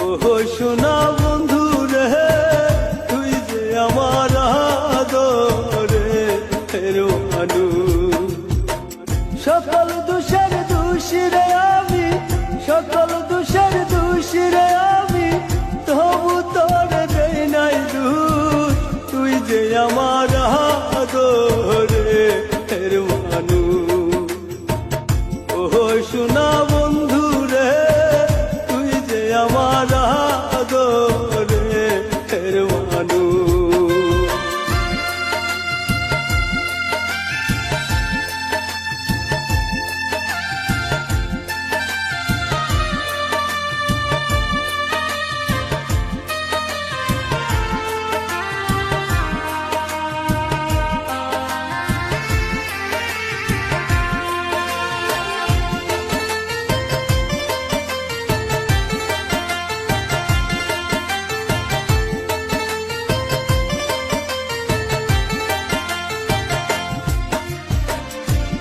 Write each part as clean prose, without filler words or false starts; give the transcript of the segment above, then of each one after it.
ওহো সোনা বন্ধু রে, তুই যে আমার আদরের মানুষ। সকল দোষের দোষী রে আমি, সকল দোষের দোষী রে আমি, তবু তোর দেই নাই দোষ। তুই যে আমার আদরের মানুষ। ওহো সোনা বন্ধু রে, তুই যে আমার আদরের মানুষ।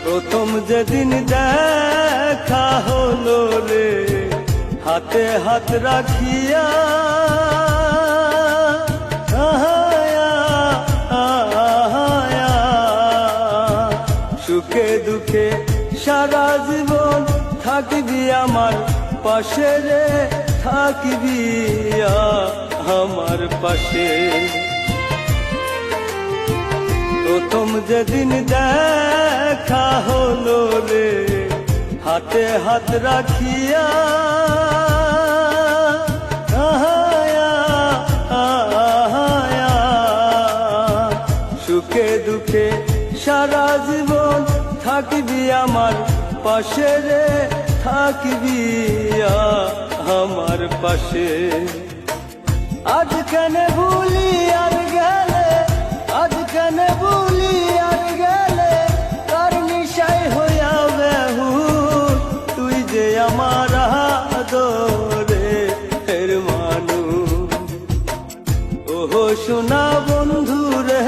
প্রথম যেদিন দেখা হলো রে, হাতে হাত রাখিয়া, সুখে দুঃখে সারা জীবন থাকবি আমার পাশে রে, থাকবি আমার পাশে। প্রথম যেদিন দেখা হলো রে, হাতে হাত রাখিয়া, সুখে দুঃখে সারা জীবন থাকবি আমার পাশে রে, থাকবি আমার পাশে। আজ কেন ভুলি আর গেলে, আজ কেন ভুলি আর গেলে, কার নিশাই হইয়া বেহুশ। তুই যে আমার আদরের মানুষ। ওহো সোনা বন্ধু রে,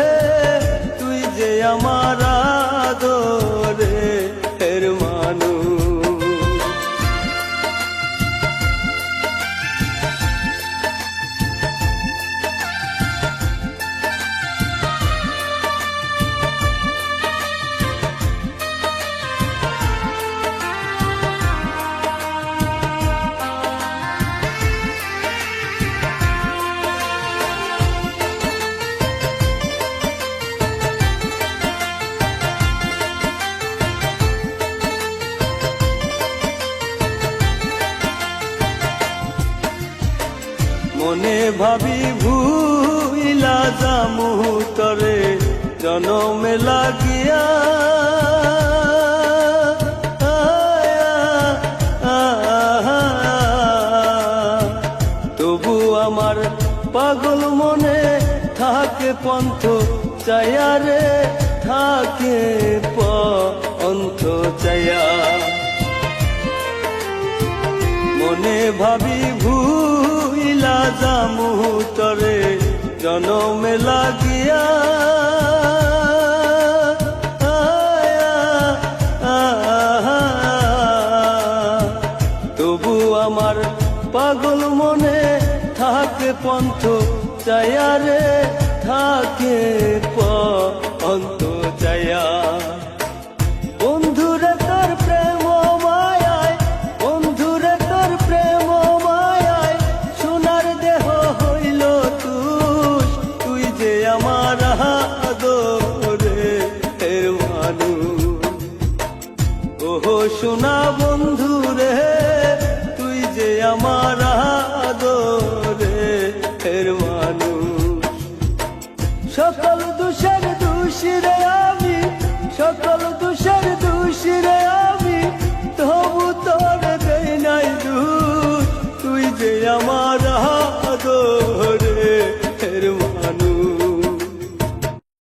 তুই যে আমার আদরের মানুষ। মনে ভাবি ভুইলা যামু তরে জনমে লাগিয়া, তবু আমার পাগল মনে থাকে পন্থ চায়া রে, থাকে পন্থ চায়া। মনে ভাবি ভুইলা যামু তরে জনমে লাগিয়া, তবু আমার পাগল মনে থাকে পন্থ চায়া রে, থাকে পন্থ চায়া। বন্ধুরে তোর প্রেম মায়ায়, বন্ধুরে তোর প্রেম মায়ায়, সোনার দেহ হইল তুষ। তুই যে আমার আদরের মানুষ। ওহো সোনা বন্ধু রে, তুই যে আমার আদরের মানুষ।